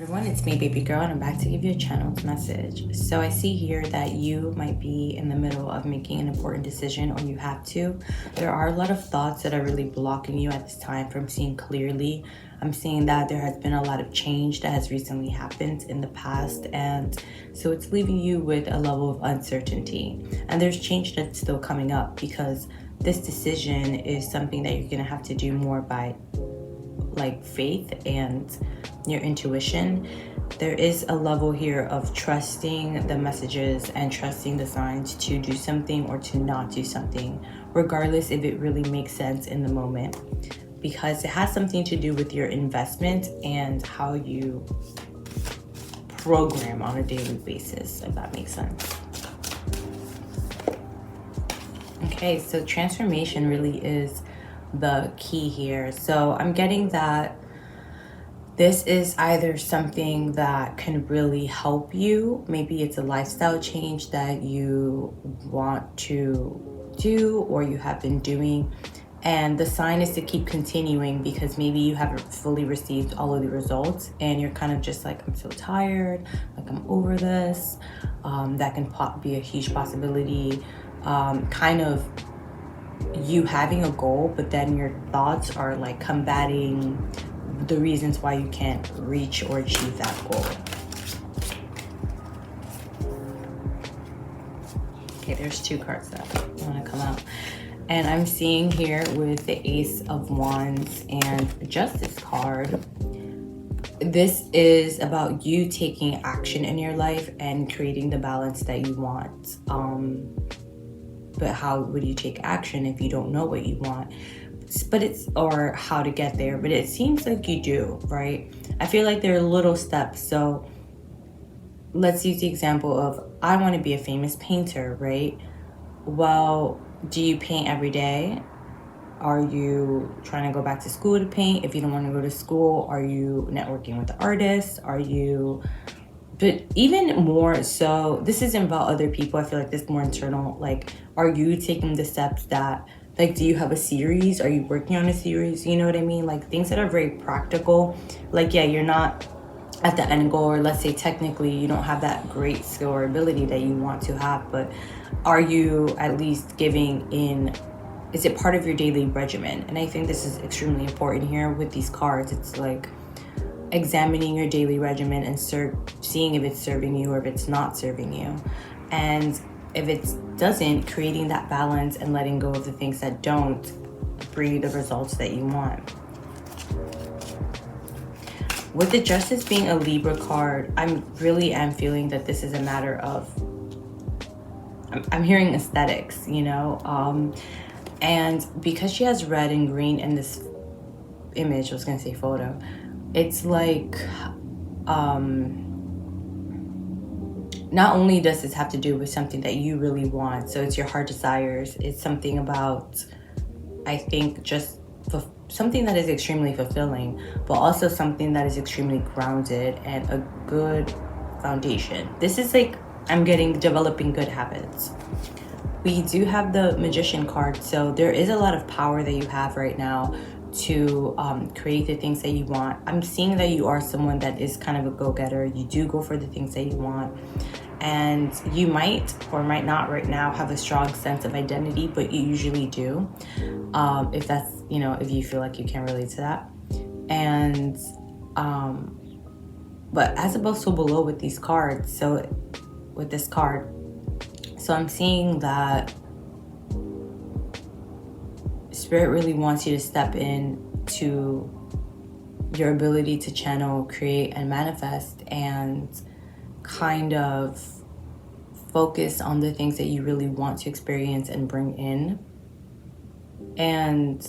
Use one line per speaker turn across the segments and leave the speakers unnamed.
everyone, it's me, Baby Girl, and I'm back to give you a channeled message. So I see here that you might be in the middle of making an important decision, or you have to. There are a lot of thoughts that are really blocking you at this time from seeing clearly. I'm seeing that there has been a lot of change that has recently happened in the past, and so it's leaving you with a level of uncertainty. And there's change that's still coming up, because this decision is something that you're gonna have to do more by like faith and your intuition. There is a level here of trusting the messages and trusting the signs to do something or to not do something, regardless if it really makes sense in the moment, because it has something to do with your investment and how you program on a daily basis, if that makes sense. Okay, so transformation really is the key here. So I'm getting that this is either something that can really help you. Maybe it's a lifestyle change that you want to do or you have been doing. And the sign is to keep continuing, because maybe you haven't fully received all of the results and you're kind of just like, I'm so tired, like I'm over this. That can be a huge possibility. Kind of you having a goal, but then your thoughts are like combating the reasons why you can't reach or achieve that goal. Okay, there's two cards that want to come out. And I'm seeing here with the Ace of Wands and Justice card, this is about you taking action in your life and creating the balance that you want. But how would you take action if you don't know what you want? Or how to get there, but it seems like you do, right? I feel like there are little steps. So let's use the example of, I want to be a famous painter, right? Well, do you paint every day? Are you trying to go back to school to paint? If you don't want to go to school, are you networking with the artists? But even more so, this isn't about other people. I feel like this is more internal. Like, are you taking the steps that, like, do you have a series? Are you working on a series? You know what I mean? Like, things that are very practical. Like, yeah, you're not at the end goal, or let's say technically you don't have that great skill or ability that you want to have, but are you at least giving in? Is it part of your daily regimen? And I think this is extremely important here with these cards. It's like examining your daily regimen and seeing if it's serving you or if it's not serving you. And if it doesn't, creating that balance and letting go of the things that don't bring you the results that you want. With the Justice being a Libra card, I really am feeling that this is a matter of, I'm hearing aesthetics, you know? And because she has red and green in this image, I was gonna say photo, it's like, not only does this have to do with something that you really want, so it's your heart desires, it's something about, I think, just something that is extremely fulfilling, but also something that is extremely grounded and a good foundation. This is like, I'm getting developing good habits. We do have the Magician card, so there is a lot of power that you have right now to create the things that you want. I'm seeing that you are someone that is kind of a go-getter. You do go for the things that you want, and you might or might not right now have a strong sense of identity, but you usually do, if that's, you know, if you feel like you can relate to that. And but as above so below with these cards, so with this card, so I'm seeing that Spirit really wants you to step in to your ability to channel, create, and manifest, and kind of focus on the things that you really want to experience and bring in. And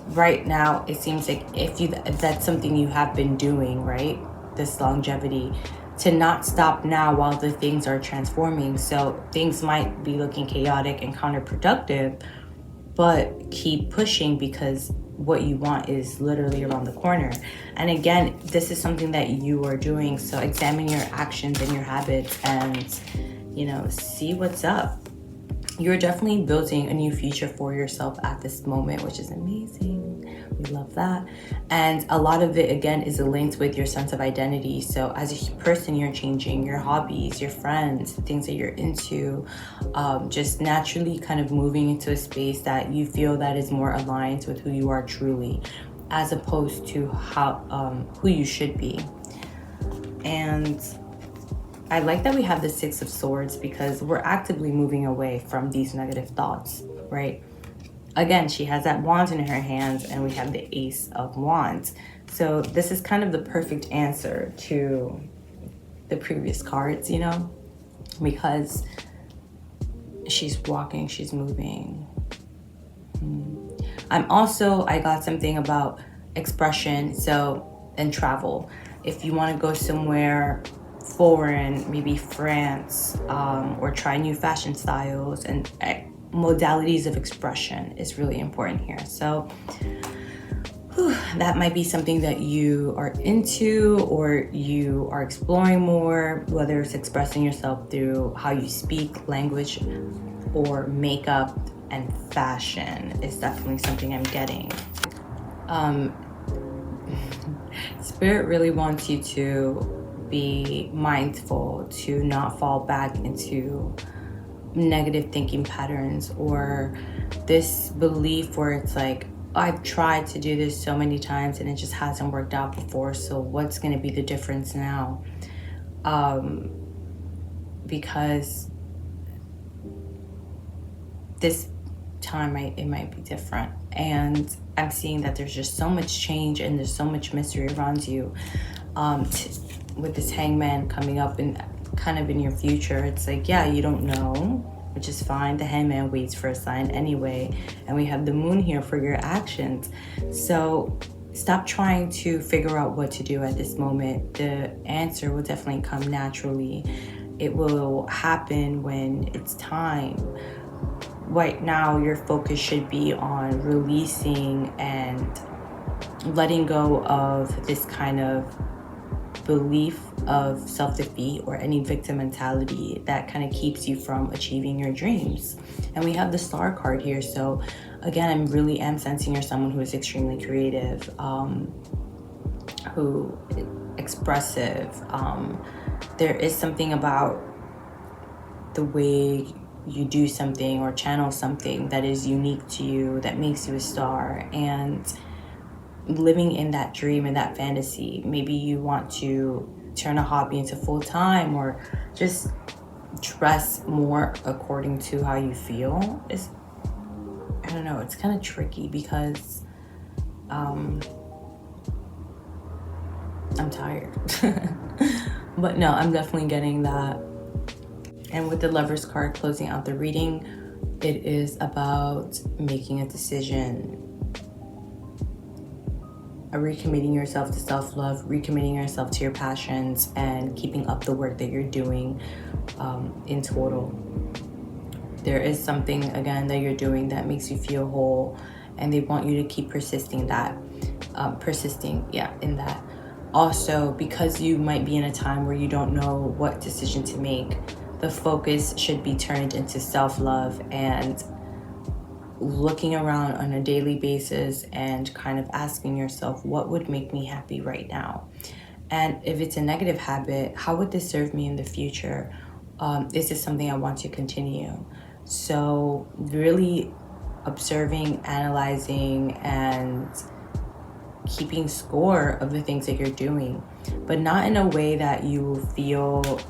right now, it seems like if that's something you have been doing, right? This longevity, to not stop now while the things are transforming. So things might be looking chaotic and counterproductive, but keep pushing, because what you want is literally around the corner. And again, this is something that you are doing. So examine your actions and your habits and, you know, see what's up. You're definitely building a new future for yourself at this moment, which is amazing. We love that. And a lot of it, again, is linked with your sense of identity. So as a person, you're changing your hobbies, your friends, things that you're into, just naturally kind of moving into a space that you feel that is more aligned with who you are truly, as opposed to who you should be. And I like that we have the Six of Swords because we're actively moving away from these negative thoughts, right? Again, she has that wand in her hands, and we have the Ace of Wands. So this is kind of the perfect answer to the previous cards, you know, because she's walking, she's moving. I got something about expression, and travel. If you want to go somewhere foreign, maybe France, or try new fashion styles and modalities of expression is really important here. So that might be something that you are into or you are exploring more, whether it's expressing yourself through how you speak, language, or makeup and fashion is definitely something I'm getting. Spirit really wants you to be mindful to not fall back into negative thinking patterns or this belief where it's like, I've tried to do this so many times and it just hasn't worked out before, so what's going to be the difference now? Because this time it might be different, and I'm seeing that there's just so much change and there's so much mystery around you. With this Hangman coming up in kind of in your future, it's like, yeah, you don't know, which is fine. The Hangman waits for a sign anyway, and we have the Moon here for your actions. So stop trying to figure out what to do at this moment. The answer will definitely come naturally. It will happen when it's time. Right now, your focus should be on releasing and letting go of this kind of belief of self-defeat or any victim mentality that kind of keeps you from achieving your dreams. And we have the Star card here. So again, I really am sensing you're someone who is extremely creative, who expressive. There is something about the way you do something or channel something that is unique to you, that makes you a star. And living in that dream and that fantasy, maybe you want to turn a hobby into full-time or just dress more according to how you feel. I don't know, it's kind of tricky because I'm tired. But no, I'm definitely getting that. And with the Lovers card closing out the reading, it is about making a decision, recommitting yourself to self-love, recommitting yourself to your passions, and keeping up the work that you're doing in total. There is something, again, that you're doing that makes you feel whole, and they want you to keep persisting in that. Also, because you might be in a time where you don't know what decision to make, the focus should be turned into self-love and looking around on a daily basis and kind of asking yourself, what would make me happy right now? And if it's a negative habit, how would this serve me in the future? Is this something I want to continue? So really observing, analyzing, and keeping score of the things that you're doing, but not in a way that you feel,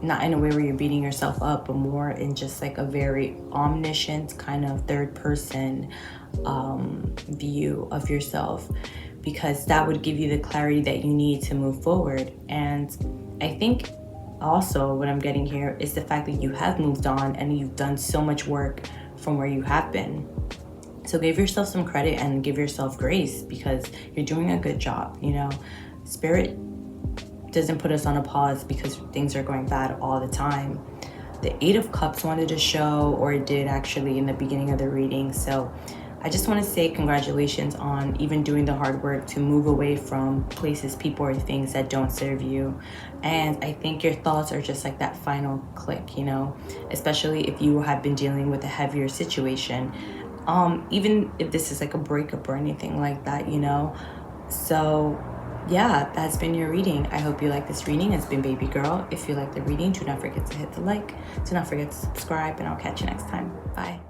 not in a way where you're beating yourself up, but more in just like a very omniscient kind of third person view of yourself, because that would give you the clarity that you need to move forward. And I think also what I'm getting here is the fact that you have moved on and you've done so much work from where you have been. So give yourself some credit and give yourself grace, because you're doing a good job. You know, Spirit doesn't put us on a pause because things are going bad all the time. The Eight of Cups wanted to show, or it did actually in the beginning of the reading. So I just want to say congratulations on even doing the hard work to move away from places, people, or things that don't serve you. And I think your thoughts are just like that final click, you know, especially if you have been dealing with a heavier situation. even if this is like a breakup or anything like that, you know. So yeah, that's been your reading. I hope you like this reading. It's been Baby Girl. If you like the reading, do not forget to hit the like, do not forget to subscribe, and I'll catch you next time. Bye.